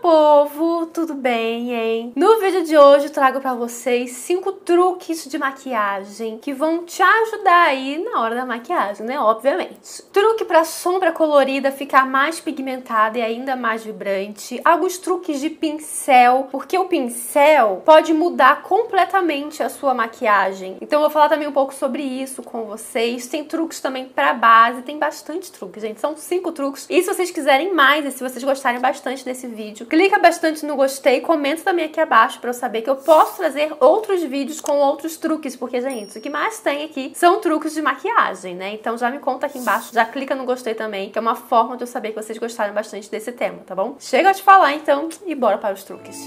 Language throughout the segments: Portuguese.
povo, tudo bem, hein? No vídeo de hoje eu trago pra vocês 5 truques de maquiagem que vão te ajudar aí na hora da maquiagem, né? Obviamente. Truque pra sombra colorida ficar mais pigmentada e ainda mais vibrante. Alguns truques de pincel, porque o pincel pode mudar completamente a sua maquiagem. Então eu vou falar também um pouco sobre isso com vocês. Tem truques também pra base, tem bastante truques, gente. São 5 truques. E se vocês quiserem mais, e se vocês gostarem bastante desse vídeo, clica bastante no gostei, comenta também aqui abaixo pra eu saber que eu posso trazer outros vídeos com outros truques, porque, gente, o que mais tem aqui são truques de maquiagem, né? Então já me conta aqui embaixo, já clica no gostei também, que é uma forma de eu saber que vocês gostaram bastante desse tema, tá bom? Chega de falar então e bora para os truques.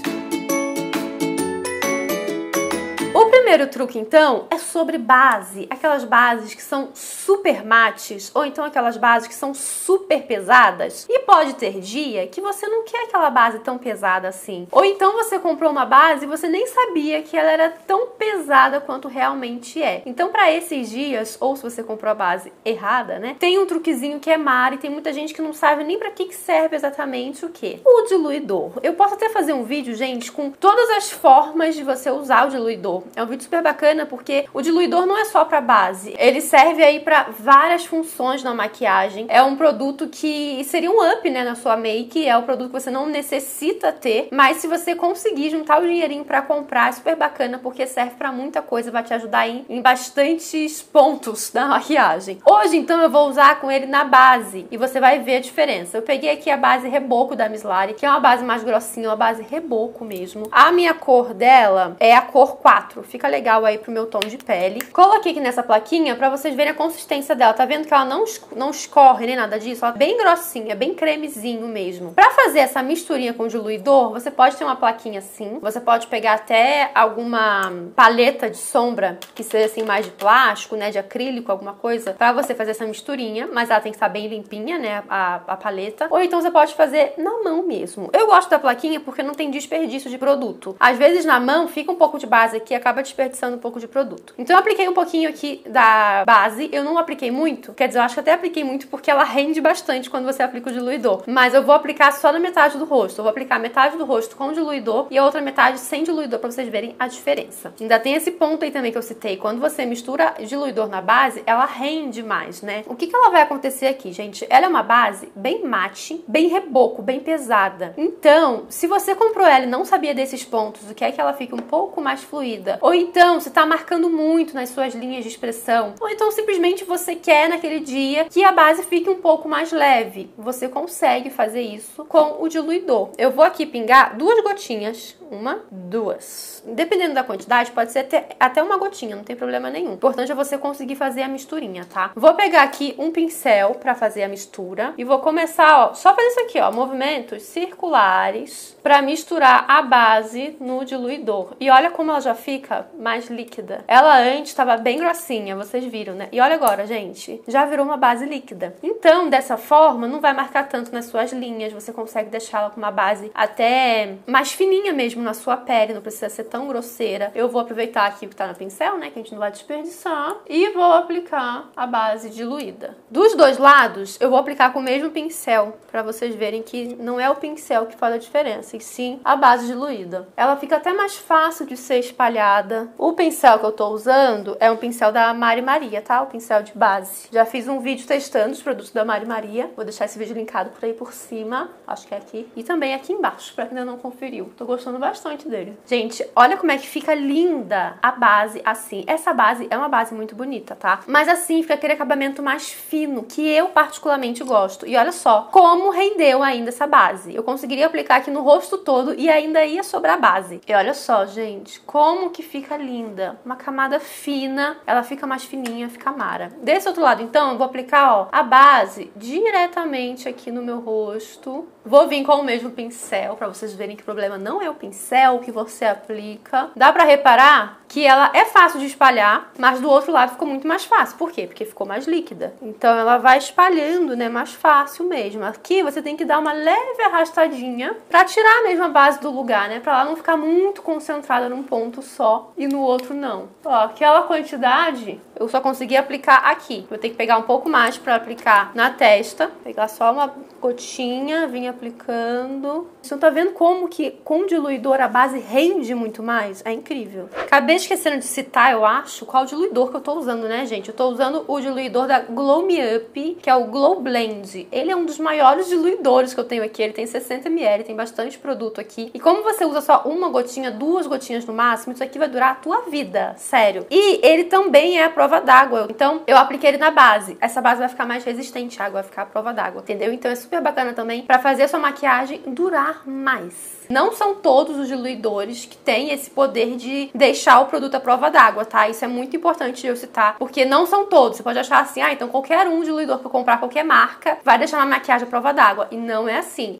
O primeiro truque, então, é sobre base. Aquelas bases que são super mates, ou então aquelas bases que são super pesadas. E pode ter dia que você não quer aquela base tão pesada assim. Ou então você comprou uma base e você nem sabia que ela era tão pesada quanto realmente é. Então, para esses dias, ou se você comprou a base errada, né, tem um truquezinho que é mara e tem muita gente que não sabe nem para que serve exatamente o quê? O diluidor. Eu posso até fazer um vídeo, gente, com todas as formas de você usar o diluidor. É um vídeo super bacana porque o diluidor não é só para base. Ele serve aí para várias funções na maquiagem. É um produto que seria um up, né, na sua make. É um produto que você não necessita ter, mas se você conseguir juntar o dinheirinho para comprar, é super bacana porque serve para muita coisa, vai te ajudar em bastantes pontos da maquiagem. Hoje, então, eu vou usar com ele na base e você vai ver a diferença. Eu peguei aqui a base Reboco da Miss Lari, que é uma base mais grossinha, uma base Reboco mesmo. A minha cor dela é a cor 4. Fica legal aí pro meu tom de pele. Coloquei aqui nessa plaquinha pra vocês verem a consistência dela. Tá vendo que ela não escorre nem nada disso? Ela é bem grossinha, bem cremezinho mesmo. Pra fazer essa misturinha com diluidor, você pode ter uma plaquinha assim. Você pode pegar até alguma paleta de sombra que seja assim mais de plástico, né, de acrílico, alguma coisa, pra você fazer essa misturinha. Mas ela tem que estar bem limpinha, né, a paleta. Ou então você pode fazer na mão mesmo. Eu gosto da plaquinha porque não tem desperdício de produto. Às vezes na mão fica um pouco de base aqui, acaba desperdiçando um pouco de produto. Então eu apliquei um pouquinho aqui da base, eu não apliquei muito, quer dizer, eu acho que até apliquei muito porque ela rende bastante quando você aplica o diluidor, mas eu vou aplicar só na metade do rosto, eu vou aplicar metade do rosto com diluidor e a outra metade sem diluidor pra vocês verem a diferença. Ainda tem esse ponto aí também que eu citei, quando você mistura diluidor na base, ela rende mais, né? O que ela vai acontecer aqui, gente? Ela é uma base bem mate, bem reboco, bem pesada. Então, se você comprou ela e não sabia desses pontos, o que é que ela fica um pouco mais fluida, ou então você tá marcando muito nas suas linhas de expressão, ou então simplesmente você quer naquele dia que a base fique um pouco mais leve, você consegue fazer isso com o diluidor. Eu vou aqui pingar 2 gotinhas, 1, 2. Dependendo da quantidade, pode ser até uma gotinha, não tem problema nenhum. O importante é você conseguir fazer a misturinha, tá? Vou pegar aqui um pincel pra fazer a mistura e vou começar, ó, só fazer isso aqui, ó, movimentos circulares pra misturar a base no diluidor. E olha como ela já fica mais líquida. Ela antes estava bem grossinha, vocês viram, né? E olha agora, gente, já virou uma base líquida. Então, dessa forma, não vai marcar tanto nas suas linhas, você consegue deixá-la com uma base até mais fininha mesmo na sua pele, não precisa ser tão grosseira. Eu vou aproveitar aqui o que tá no pincel, né, que a gente não vai desperdiçar, e vou aplicar a base diluída. Dos dois lados, eu vou aplicar com o mesmo pincel, pra vocês verem que não é o pincel que faz a diferença, e sim a base diluída. Ela fica até mais fácil de ser espalhada. O pincel que eu tô usando é um pincel da Mari Maria, tá? O pincel de base. Já fiz um vídeo testando os produtos da Mari Maria. Vou deixar esse vídeo linkado por aí por cima. Acho que é aqui. E também aqui embaixo, pra quem ainda não conferiu. Tô gostando bastante dele. Gente, olha como é que fica linda a base assim. Essa base é uma base muito bonita, tá? Mas assim fica aquele acabamento mais fino, que eu particularmente gosto. E olha só como rendeu ainda essa base. Eu conseguiria aplicar aqui no rosto todo e ainda ia sobrar base. E olha só, gente, como que fica linda. Uma camada fina, ela fica mais fininha, fica mara. Desse outro lado, então, eu vou aplicar, ó, a base diretamente aqui no meu rosto. Vou vir com o mesmo pincel, pra vocês verem que o problema não é o pincel que você aplica. Dá pra reparar que ela é fácil de espalhar, mas do outro lado ficou muito mais fácil. Por quê? Porque ficou mais líquida. Então ela vai espalhando, né, mais fácil mesmo. Aqui você tem que dar uma leve arrastadinha pra tirar mesmo a base do lugar, né, pra ela não ficar muito concentrada num ponto só e no outro não. Ó, aquela quantidade eu só consegui aplicar aqui. Vou ter que pegar um pouco mais pra aplicar na testa. Pegar só uma gotinha, vim aplicando. Você não tá vendo como que com diluidor a base rende muito mais? É incrível. Acabei esquecendo de citar, eu acho, qual diluidor que eu tô usando, né, gente? Eu tô usando o diluidor da Glow Me Up, que é o Glow Blend. Ele é um dos maiores diluidores que eu tenho aqui. Ele tem 60 ml, tem bastante produto aqui. E como você usa só uma gotinha, 2 gotinhas no máximo, isso aqui vai durar a tua vida, sério. E ele também é a prova d'água. Então, eu apliquei ele na base. Essa base vai ficar mais resistente à água, vai ficar a prova d'água, entendeu? Então, é super bacana também pra fazer a sua maquiagem durar mais. Não são todos os diluidores que têm esse poder de deixar o produto à prova d'água, tá? Isso é muito importante de eu citar, porque não são todos. Você pode achar assim, então qualquer um diluidor que eu comprar, qualquer marca, vai deixar uma maquiagem à prova d'água. E não é assim.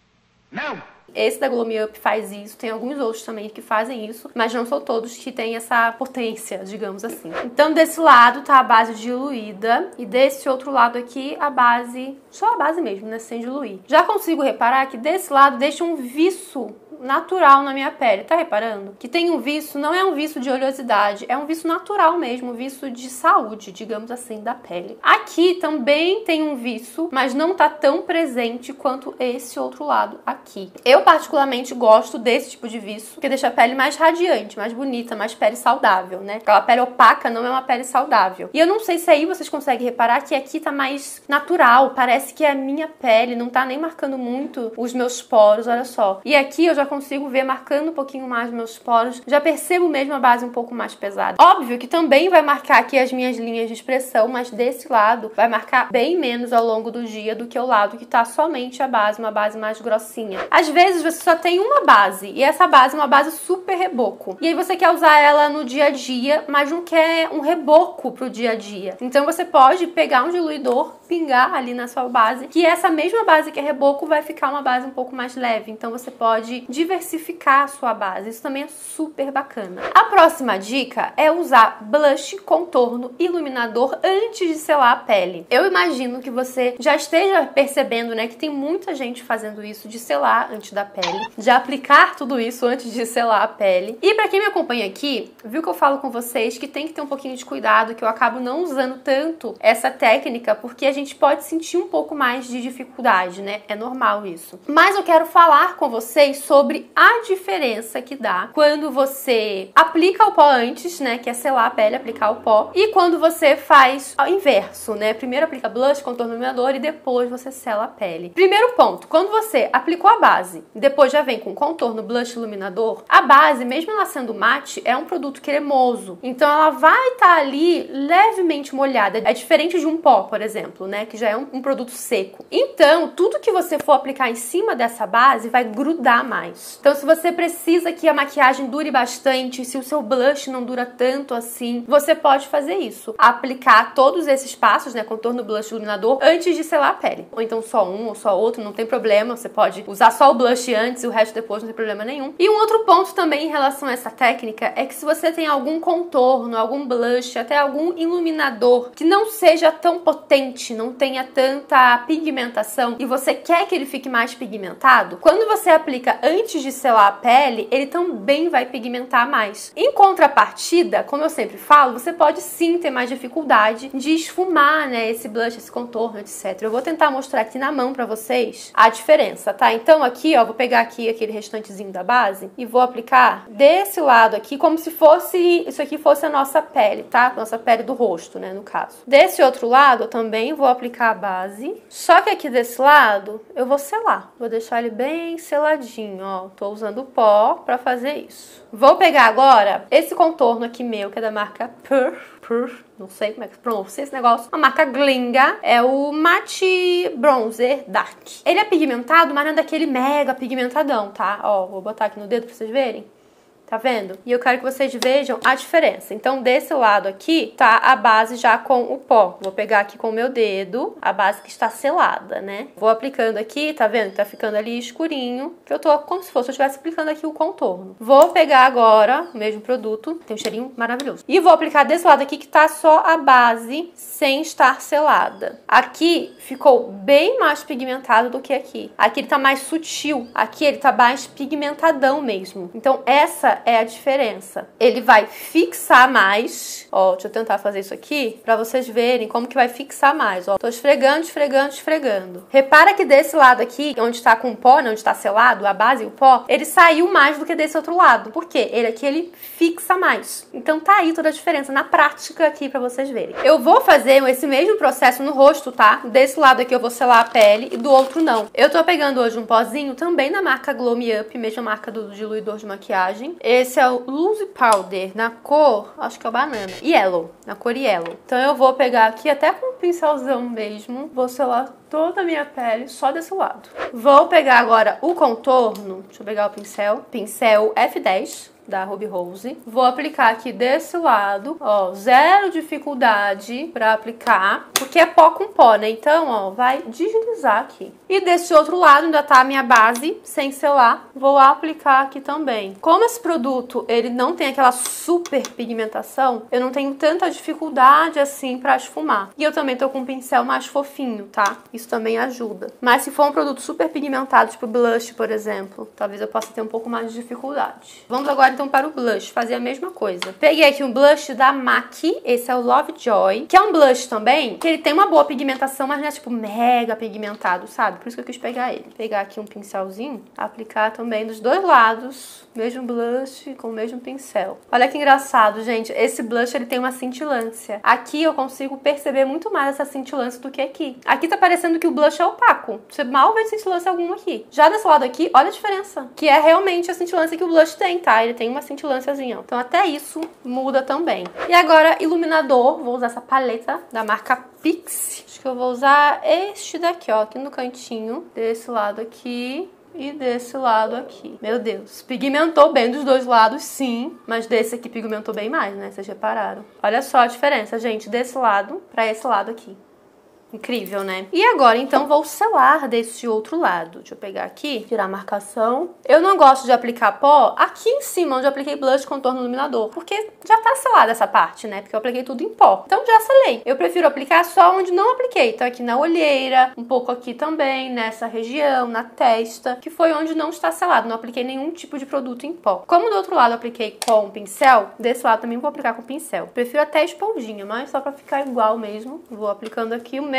Não! Esse da Glow Me Up faz isso, tem alguns outros também que fazem isso, mas não são todos que têm essa potência, digamos assim. Então, desse lado tá a base diluída e desse outro lado aqui a base, só a base mesmo, né, sem diluir. Já consigo reparar que desse lado deixa um viço natural na minha pele, tá reparando? Que tem um viço, não é um viço de oleosidade, é um viço natural mesmo, um viço de saúde, digamos assim, da pele. Aqui também tem um viço, mas não tá tão presente quanto esse outro lado aqui. Eu particularmente gosto desse tipo de viço, porque deixa a pele mais radiante, mais bonita, mais pele saudável, né? Aquela pele opaca não é uma pele saudável. E eu não sei se aí vocês conseguem reparar que aqui tá mais natural, parece que a minha pele não tá nem marcando muito os meus poros, olha só. E aqui eu já consigo ver marcando um pouquinho mais meus poros, já percebo mesmo a base um pouco mais pesada. Óbvio que também vai marcar aqui as minhas linhas de expressão, mas desse lado vai marcar bem menos ao longo do dia do que o lado que tá somente a base, uma base mais grossinha. Às vezes você só tem uma base, e essa base é uma base super reboco. E aí você quer usar ela no dia a dia, mas não quer um reboco pro dia a dia. Então você pode pegar um diluidor, pingar ali na sua base, que essa mesma base que é reboco vai ficar uma base um pouco mais leve. Então você pode diversificar a sua base. Isso também é super bacana. A próxima dica é usar blush, contorno, iluminador antes de selar a pele. Eu imagino que você já esteja percebendo, né, que tem muita gente fazendo isso de selar antes da pele, de aplicar tudo isso antes de selar a pele. E pra quem me acompanha aqui, viu que eu falo com vocês que tem que ter um pouquinho de cuidado, que eu acabo não usando tanto essa técnica, porque a gente pode sentir um pouco mais de dificuldade, né? É normal isso. Mas eu quero falar com vocês sobre a diferença que dá quando você aplica o pó antes, né, que é selar a pele, aplicar o pó, e quando você faz ao inverso, né, primeiro aplica blush, contorno, iluminador e depois você sela a pele. Primeiro ponto, quando você aplicou a base, depois já vem com contorno, blush, iluminador, a base, mesmo ela sendo mate, é um produto cremoso, então ela vai estar ali levemente molhada, é diferente de um pó, por exemplo, né, que já é um produto seco. Então, tudo que você for aplicar em cima dessa base vai grudar mais. Então, se você precisa que a maquiagem dure bastante, se o seu blush não dura tanto assim, você pode fazer isso. Aplicar todos esses passos, né, contorno, blush, iluminador, antes de selar a pele. Ou então só um ou só outro, não tem problema. Você pode usar só o blush antes e o resto depois, não tem problema nenhum. E um outro ponto também em relação a essa técnica é que se você tem algum contorno, algum blush, até algum iluminador que não seja tão potente, não tenha tanta pigmentação e você quer que ele fique mais pigmentado, quando você aplica antes de selar a pele, ele também vai pigmentar mais. Em contrapartida, como eu sempre falo, você pode sim ter mais dificuldade de esfumar, né, esse blush, esse contorno, etc. Eu vou tentar mostrar aqui na mão pra vocês a diferença, tá? Então aqui, ó, vou pegar aqui aquele restantezinho da base e vou aplicar desse lado aqui, como se fosse, isso aqui fosse a nossa pele, tá? Nossa pele do rosto, né, no caso. Desse outro lado, eu também vou aplicar a base, só que aqui desse lado, eu vou selar. Vou deixar ele bem seladinho, ó. Tô usando o pó pra fazer isso. Vou pegar agora esse contorno aqui meu, que é da marca não sei como é que se pronuncia esse negócio. A marca Glinga é o Matte Bronzer Dark. Ele é pigmentado, mas não é daquele mega pigmentadão, tá? Ó, vou botar aqui no dedo pra vocês verem. Tá vendo? E eu quero que vocês vejam a diferença. Então, desse lado aqui, tá a base já com o pó. Vou pegar aqui com o meu dedo, a base que está selada, né? Vou aplicando aqui, tá vendo? Tá ficando ali escurinho, que eu tô como se fosse eu estivesse aplicando aqui o contorno. Vou pegar agora o mesmo produto, tem um cheirinho maravilhoso. E vou aplicar desse lado aqui, que tá só a base, sem estar selada. Aqui ficou bem mais pigmentado do que aqui. Aqui ele tá mais sutil, aqui ele tá mais pigmentadão mesmo. Então, essa essa é a diferença. Ele vai fixar mais. Ó, deixa eu tentar fazer isso aqui pra vocês verem como que vai fixar mais. Ó, tô esfregando, esfregando, esfregando. Repara que desse lado aqui, onde tá com o pó, né, onde tá selado, a base e o pó, ele saiu mais do que desse outro lado. Por quê? Ele aqui, ele fixa mais. Então tá aí toda a diferença na prática aqui pra vocês verem. Eu vou fazer esse mesmo processo no rosto, tá? Desse lado aqui eu vou selar a pele e do outro não. Eu tô pegando hoje um pozinho também da marca Glow Me Up, mesma marca do diluidor de maquiagem. Esse é o Loose Powder, na cor, acho que é o banana, Yellow, na cor Yellow. Então eu vou pegar aqui até com um pincelzão mesmo, vou selar toda a minha pele só desse lado. Vou pegar agora o contorno, deixa eu pegar o pincel F10 da Ruby Rose. Vou aplicar aqui desse lado, ó, zero dificuldade pra aplicar, porque é pó com pó, né? Então, ó, vai deslizar aqui. E desse outro lado ainda tá a minha base, sem selar, vou aplicar aqui também. Como esse produto, ele não tem aquela super pigmentação, eu não tenho tanta dificuldade assim pra esfumar. E eu também tô com um pincel mais fofinho, tá? Isso também ajuda. Mas se for um produto super pigmentado, tipo blush, por exemplo, talvez eu possa ter um pouco mais de dificuldade. Vamos agora então para o blush, fazer a mesma coisa. Peguei aqui um blush da MAC, esse é o Lovejoy, que é um blush também, que ele tem uma boa pigmentação, mas não é tipo mega pigmentado, sabe? Por isso que eu quis pegar ele. Pegar aqui um pincelzinho, aplicar também dos dois lados, mesmo blush com o mesmo pincel. Olha que engraçado, gente, esse blush ele tem uma cintilância. Aqui eu consigo perceber muito mais essa cintilância do que aqui. Aqui tá parecendo que o blush é opaco, você mal vê cintilância alguma aqui. Já desse lado aqui, olha a diferença, que é realmente a cintilância que o blush tem, tá? Ele tem uma cintilânciazinha, então até isso muda também. E agora, iluminador, vou usar essa paleta da marca Pix. Acho que eu vou usar este daqui, ó, aqui no cantinho, desse lado aqui e desse lado aqui. Meu Deus, pigmentou bem dos dois lados, sim, mas desse aqui pigmentou bem mais, né? Vocês repararam? Olha só a diferença, gente, desse lado pra esse lado aqui. Incrível, né? E agora, então, vou selar desse outro lado. Deixa eu pegar aqui, tirar a marcação. Eu não gosto de aplicar pó aqui em cima, onde eu apliquei blush, contorno, iluminador, porque já tá selada essa parte, né? Porque eu apliquei tudo em pó. Então, já selei. Eu prefiro aplicar só onde não apliquei. Então, aqui na olheira, um pouco aqui também, nessa região, na testa, que foi onde não está selado. Não apliquei nenhum tipo de produto em pó. Como do outro lado eu apliquei com pincel, desse lado também vou aplicar com pincel. Prefiro até esponjinha, mas só pra ficar igual mesmo. Vou aplicando aqui o mesmo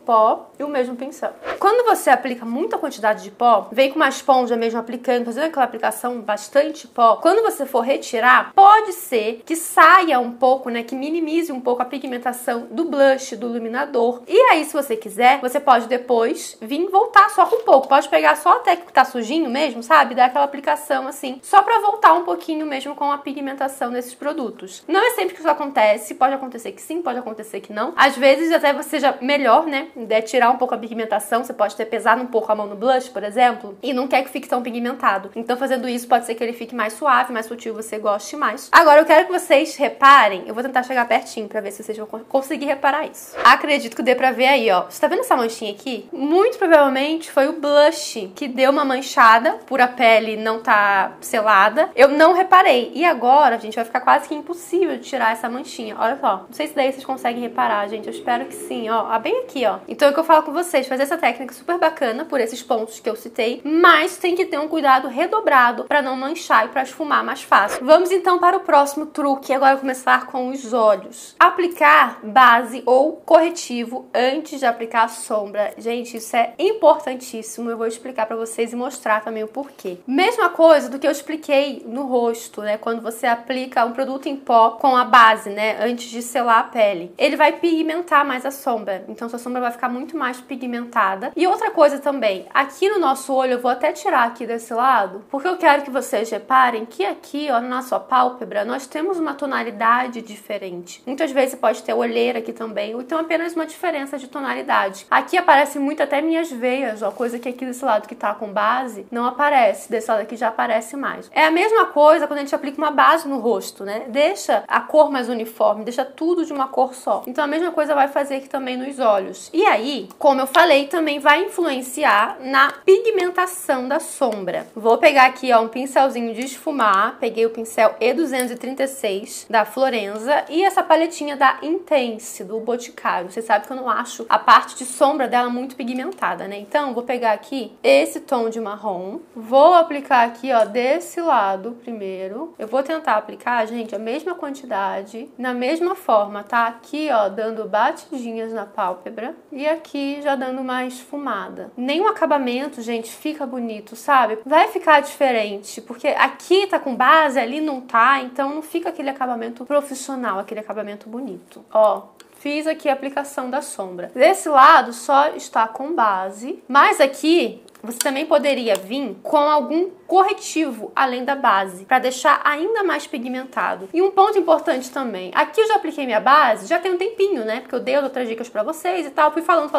pó e o mesmo pincel. Quando você aplica muita quantidade de pó, vem com uma esponja mesmo aplicando, fazendo aquela aplicação bastante pó, quando você for retirar, pode ser que saia um pouco, né, que minimize um pouco a pigmentação do blush, do iluminador. E aí, se você quiser, você pode depois vir voltar só com um pouco. Pode pegar só até que tá sujinho mesmo, sabe? Dar aquela aplicação assim, só pra voltar um pouquinho mesmo com a pigmentação desses produtos. Não é sempre que isso acontece, pode acontecer que sim, pode acontecer que não. Às vezes até você já melhor, né? Tirar um pouco a pigmentação, você pode ter pesado um pouco a mão no blush, por exemplo, e não quer que fique tão pigmentado. Então, fazendo isso, pode ser que ele fique mais suave, mais sutil, você goste mais. Agora, eu quero que vocês reparem, eu vou tentar chegar pertinho pra ver se vocês vão conseguir reparar isso. Acredito que dê pra ver aí, ó. Você tá vendo essa manchinha aqui? Muito provavelmente foi o blush que deu uma manchada por a pele não tá selada. Eu não reparei. E agora, gente, vai ficar quase que impossível de tirar essa manchinha. Olha só. Não sei se daí vocês conseguem reparar, gente. Eu espero que sim, ó. Bem aqui, ó. Então é o que eu falo com vocês, fazer essa técnica super bacana por esses pontos que eu citei, mas tem que ter um cuidado redobrado pra não manchar e pra esfumar mais fácil. Vamos então para o próximo truque, agora começar com os olhos. Aplicar base ou corretivo antes de aplicar a sombra. Gente, isso é importantíssimo, eu vou explicar pra vocês e mostrar também o porquê. Mesma coisa do que eu expliquei no rosto, né, quando você aplica um produto em pó com a base, né, antes de selar a pele. Ele vai pigmentar mais a sombra, então sua sombra vai ficar muito mais pigmentada. E outra coisa também, aqui no nosso olho, eu vou até tirar aqui desse lado, porque eu quero que vocês reparem que aqui, ó, na nossa pálpebra, nós temos uma tonalidade diferente. Muitas vezes você pode ter olheira aqui também, ou então apenas uma diferença de tonalidade. Aqui aparece muito até minhas veias, ó, coisa que aqui desse lado que tá com base, não aparece, desse lado aqui já aparece mais. É a mesma coisa quando a gente aplica uma base no rosto, né? Deixa a cor mais uniforme, deixa tudo de uma cor só. Então a mesma coisa vai fazer aqui também nos olhos. E aí, como eu falei, também vai influenciar na pigmentação da sombra. Vou pegar aqui, ó, um pincelzinho de esfumar. Peguei o pincel E236 da Florenza e essa paletinha da Intense, do Boticário. Você sabe que eu não acho a parte de sombra dela muito pigmentada, né? Então, vou pegar aqui esse tom de marrom. Vou aplicar aqui, ó, desse lado primeiro. Eu vou tentar aplicar, gente, a mesma quantidade, na mesma forma, tá? Aqui, ó, dando batidinhas na pálpebra e aqui já dando mais esfumada. Nenhum acabamento, gente, fica bonito, sabe? Vai ficar diferente, porque aqui tá com base, ali não tá, então não fica aquele acabamento profissional, aquele acabamento bonito. Ó, fiz aqui a aplicação da sombra. Desse lado só está com base, mas aqui você também poderia vir com algum corretivo além da base, para deixar ainda mais pigmentado. E um ponto importante também, aqui eu já apliquei minha base, já tem um tempinho, né? Porque eu dei outras dicas pra vocês e tal, fui falando.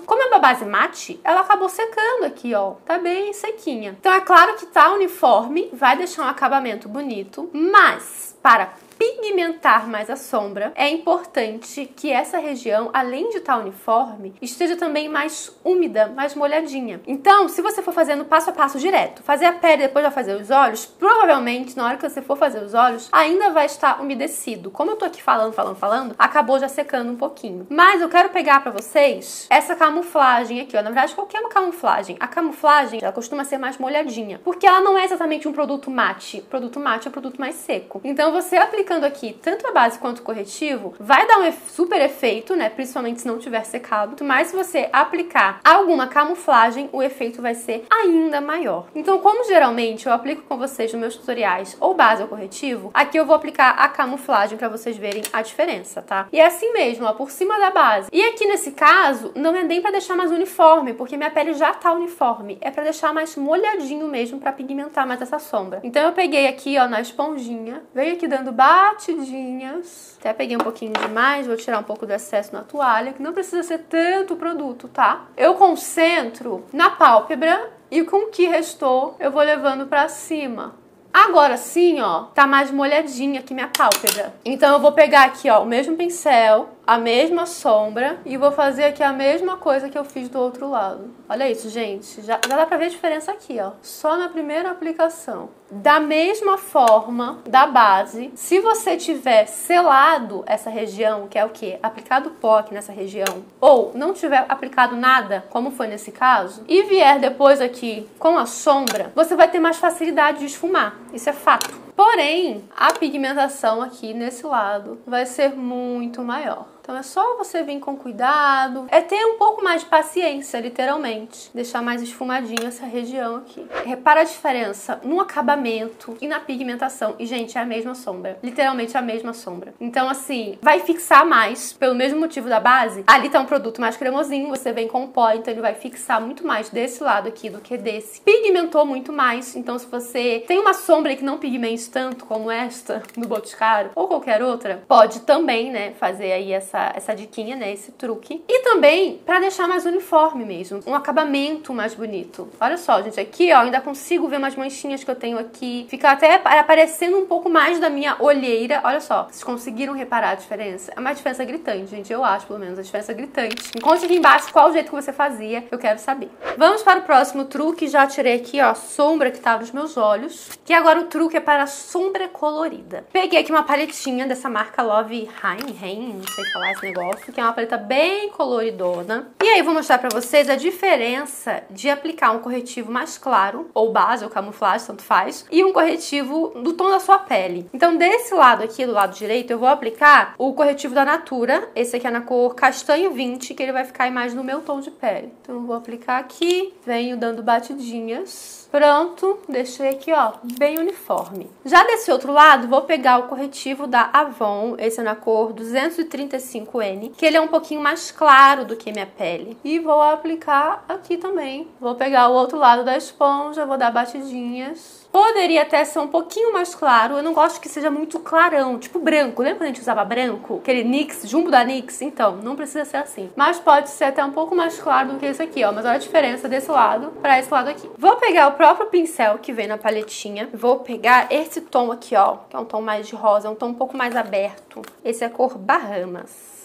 Como é uma base mate, ela acabou secando aqui, ó. Tá bem sequinha. Então é claro que tá uniforme, vai deixar um acabamento bonito, mas para pigmentar mais a sombra, é importante que essa região, além de estar uniforme, esteja também mais úmida, mais molhadinha. Então, se você for fazendo passo a passo direto, fazer a pele e depois já fazer os olhos, provavelmente, na hora que você for fazer os olhos, ainda vai estar umedecido. Como eu tô aqui falando, acabou já secando um pouquinho. Mas eu quero pegar pra vocês essa camuflagem aqui, ó. Na verdade, qualquer camuflagem. A camuflagem, ela costuma ser mais molhadinha, porque ela não é exatamente um produto mate. O produto mate é um produto mais seco. Então, você aplicando aqui tanto a base quanto o corretivo, vai dar um super efeito, né? Principalmente se não tiver secado. Mas se você aplicar alguma camuflagem, o efeito vai ser ainda maior. Então, como geralmente eu aplico com vocês nos meus tutoriais ou base ou corretivo, aqui eu vou aplicar a camuflagem pra vocês verem a diferença, tá? E é assim mesmo, ó, por cima da base. E aqui nesse caso, não é nem pra deixar mais uniforme, porque minha pele já tá uniforme. É pra deixar mais molhadinho mesmo, pra pigmentar mais essa sombra. Então eu peguei aqui, ó, na esponjinha, veio aqui dando batidinhas. Até peguei um pouquinho demais, vou tirar um pouco do excesso na toalha, que não precisa ser tanto produto, tá? Eu concentro na pálpebra e com o que restou eu vou levando pra cima. Agora sim, ó, tá mais molhadinha aqui minha pálpebra. Então eu vou pegar aqui, ó, o mesmo pincel, a mesma sombra e vou fazer aqui a mesma coisa que eu fiz do outro lado. Olha isso, gente. Já dá pra ver a diferença aqui, ó. Só na primeira aplicação. Da mesma forma da base, se você tiver selado essa região, que é o quê? Aplicado pó aqui nessa região, ou não tiver aplicado nada, como foi nesse caso, e vier depois aqui com a sombra, você vai ter mais facilidade de esfumar. Isso é fato. Porém, a pigmentação aqui nesse lado vai ser muito maior. Então é só você vir com cuidado, é ter um pouco mais de paciência, literalmente. Deixar mais esfumadinho essa região aqui. Repara a diferença no acabamento e na pigmentação. E, gente, é a mesma sombra. Literalmente a mesma sombra. Então, assim, vai fixar mais, pelo mesmo motivo da base. Ali tá um produto mais cremosinho, você vem com o pó, então ele vai fixar muito mais desse lado aqui do que desse. Pigmentou muito mais, então se você tem uma sombra que não pigmente tanto como esta do Boticário, ou qualquer outra, pode também, né, fazer aí essa diquinha, né, esse truque. E também pra deixar mais uniforme mesmo, um acabamento mais bonito. Olha só, gente, aqui, ó, ainda consigo ver umas manchinhas que eu tenho aqui. Fica até aparecendo um pouco mais da minha olheira. Olha só, vocês conseguiram reparar a diferença? É uma diferença gritante, gente, eu acho, pelo menos, a diferença gritante. Me conte aqui embaixo qual o jeito que você fazia, eu quero saber. Vamos para o próximo truque. Já tirei aqui, ó, a sombra que tava nos meus olhos, que agora o truque é para a sombra colorida. Peguei aqui uma paletinha dessa marca Love Hein, não sei falar esse negócio, que é uma paleta bem coloridona. E aí vou mostrar pra vocês a diferença de aplicar um corretivo mais claro, ou base, ou camuflagem, tanto faz, e um corretivo do tom da sua pele. Então desse lado aqui, do lado direito, eu vou aplicar o corretivo da Natura. Esse aqui é na cor castanho 20, que ele vai ficar mais no meu tom de pele. Então eu vou aplicar aqui, venho dando batidinhas. Pronto, deixei aqui, ó, bem uniforme. Já desse outro lado, vou pegar o corretivo da Avon, esse é na cor 235N, que ele é um pouquinho mais claro do que minha pele. E vou aplicar aqui também. Vou pegar o outro lado da esponja, vou dar batidinhas. Poderia até ser um pouquinho mais claro, eu não gosto que seja muito clarão, tipo branco. Lembra quando a gente usava branco? Aquele NYX, Jumbo da NYX? Então, não precisa ser assim. Mas pode ser até um pouco mais claro do que esse aqui, ó. Mas olha a diferença desse lado pra esse lado aqui. Vou pegar o próprio pincel que vem na paletinha. Vou pegar esse tom aqui, ó, que é um tom mais de rosa, um tom um pouco mais aberto. Esse é a cor Bahamas.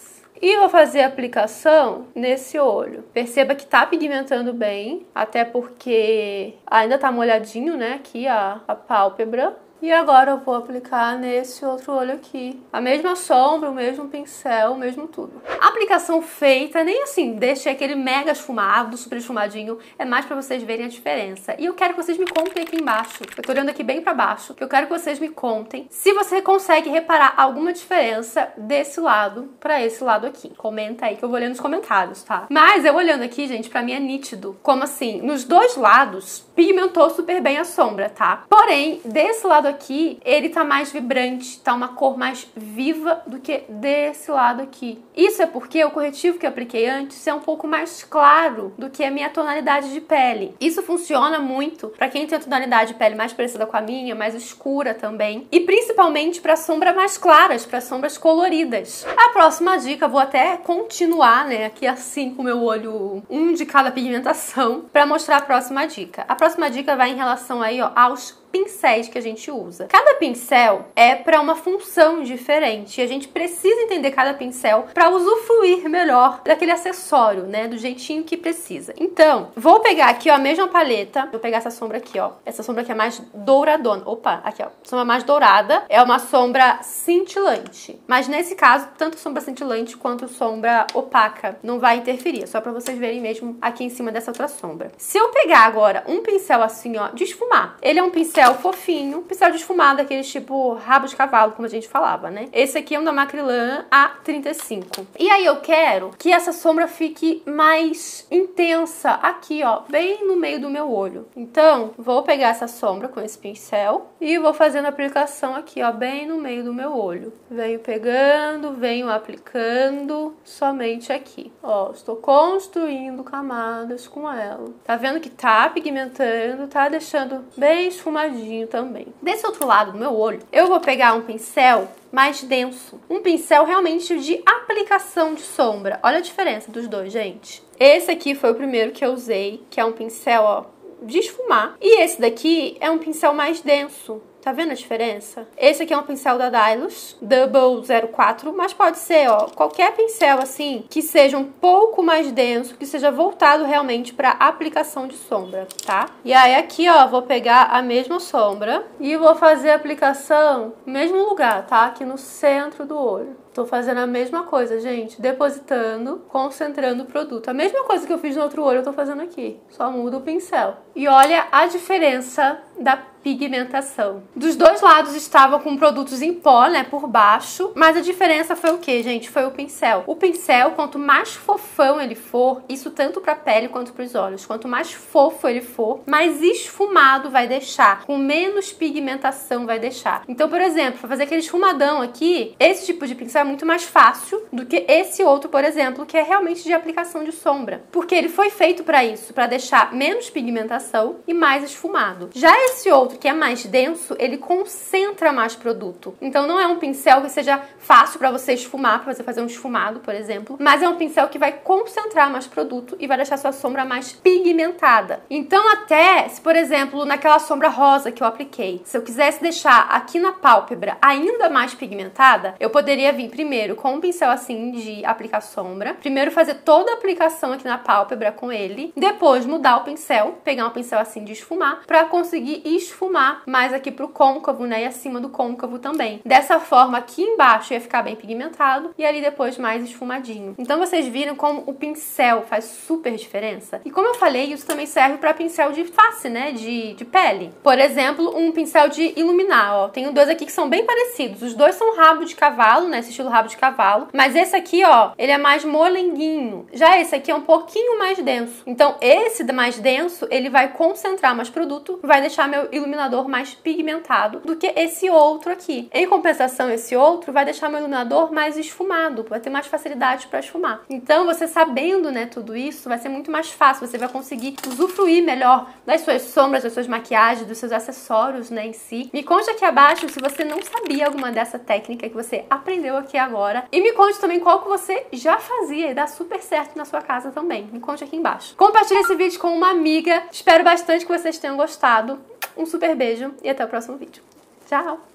E vou fazer a aplicação nesse olho. Perceba que tá pigmentando bem, até porque ainda tá molhadinho, né, aqui a pálpebra. E agora eu vou aplicar nesse outro olho aqui. A mesma sombra, o mesmo pincel, o mesmo tudo. A aplicação feita, nem assim, deixei aquele mega esfumado, super esfumadinho. É mais pra vocês verem a diferença. E eu quero que vocês me contem aqui embaixo. Eu tô olhando aqui bem pra baixo. Que eu quero que vocês me contem se você consegue reparar alguma diferença desse lado pra esse lado aqui. Comenta aí que eu vou ler nos comentários, tá? Mas eu olhando aqui, gente, pra mim é nítido. Como assim, nos dois lados pigmentou super bem a sombra, tá? Porém, desse lado aqui, ele tá mais vibrante, tá uma cor mais viva do que desse lado aqui. Isso é porque o corretivo que eu apliquei antes é um pouco mais claro do que a minha tonalidade de pele. Isso funciona muito pra quem tem a tonalidade de pele mais parecida com a minha, mais escura também. E principalmente pra sombras mais claras, pra sombras coloridas. A próxima dica, eu vou até continuar, né, aqui assim com o meu olho, um de cada pigmentação, pra mostrar a próxima dica. A próxima dica vai em relação aí, ó, aos pincéis que a gente usa. Cada pincel é para uma função diferente e a gente precisa entender cada pincel para usufruir melhor daquele acessório, né, do jeitinho que precisa. Então, vou pegar aqui, ó, a mesma paleta, vou pegar essa sombra aqui, ó, essa sombra aqui é mais douradona, opa, aqui, ó, sombra mais dourada, é uma sombra cintilante, mas nesse caso, tanto sombra cintilante quanto sombra opaca não vai interferir, só para vocês verem mesmo aqui em cima dessa outra sombra. Se eu pegar agora um pincel assim, ó, de esfumar, ele é um pincel fofinho, pincel de esfumado, aqueles tipo rabo de cavalo, como a gente falava, né? Esse aqui é um da Macrylan A35. E aí eu quero que essa sombra fique mais intensa aqui, ó, bem no meio do meu olho. Então, vou pegar essa sombra com esse pincel e vou fazendo a aplicação aqui, ó, bem no meio do meu olho. Venho pegando, venho aplicando somente aqui. Ó, estou construindo camadas com ela. Tá vendo que tá pigmentando, tá deixando bem esfumadinho também. Desse outro lado do meu olho, eu vou pegar um pincel mais denso. Um pincel realmente de aplicação de sombra. Olha a diferença dos dois, gente. Esse aqui foi o primeiro que eu usei, que é um pincel, ó, de esfumar. E esse daqui é um pincel mais denso. Tá vendo a diferença? Esse aqui é um pincel da Dylos, Double 04, mas pode ser, ó, qualquer pincel assim, que seja um pouco mais denso, que seja voltado realmente para aplicação de sombra, tá? E aí aqui, ó, vou pegar a mesma sombra e vou fazer a aplicação no mesmo lugar, tá? Aqui no centro do olho. Tô fazendo a mesma coisa, gente, depositando, concentrando o produto. A mesma coisa que eu fiz no outro olho eu tô fazendo aqui, só muda o pincel. E olha a diferença da pigmentação. Dos dois lados estavam com produtos em pó, né, por baixo, mas a diferença foi o que, gente? Foi o pincel. O pincel, quanto mais fofão ele for, isso tanto pra pele quanto pros olhos, quanto mais fofo ele for, mais esfumado vai deixar, com menos pigmentação vai deixar. Então, por exemplo, pra fazer aquele esfumadão aqui, esse tipo de pincel é muito mais fácil do que esse outro, por exemplo, que é realmente de aplicação de sombra, porque ele foi feito pra isso, pra deixar menos pigmentação e mais esfumado. Já esse outro, que é mais denso, ele concentra mais produto. Então não é um pincel que seja fácil para você esfumar, para você fazer um esfumado, por exemplo, mas é um pincel que vai concentrar mais produto e vai deixar sua sombra mais pigmentada. Então até, se por exemplo, naquela sombra rosa que eu apliquei, se eu quisesse deixar aqui na pálpebra ainda mais pigmentada, eu poderia vir primeiro com um pincel assim de aplicar sombra, primeiro fazer toda a aplicação aqui na pálpebra com ele, depois mudar o pincel, pegar um pincel assim de esfumar, para conseguir esfumar mais aqui pro côncavo, né, e acima do côncavo também. Dessa forma, aqui embaixo ia ficar bem pigmentado e ali depois mais esfumadinho. Então vocês viram como o pincel faz super diferença? E como eu falei, isso também serve para pincel de face, né, de pele. Por exemplo, um pincel de iluminar, ó. Tenho dois aqui que são bem parecidos. Os dois são rabo de cavalo, né, esse estilo rabo de cavalo. Mas esse aqui, ó, ele é mais molenguinho. Já esse aqui é um pouquinho mais denso. Então esse mais denso, ele vai concentrar mais produto, vai deixar meu iluminador mais pigmentado do que esse outro aqui. Em compensação, esse outro vai deixar meu iluminador mais esfumado, vai ter mais facilidade para esfumar. Então, você sabendo, né, tudo isso, vai ser muito mais fácil, você vai conseguir usufruir melhor das suas sombras, das suas maquiagens, dos seus acessórios, né, em si. Me conte aqui abaixo se você não sabia alguma dessa técnica que você aprendeu aqui agora. E me conte também qual que você já fazia e dá super certo na sua casa também. Me conte aqui embaixo. Compartilhe esse vídeo com uma amiga. Espero bastante que vocês tenham gostado. Um super beijo e até o próximo vídeo. Tchau!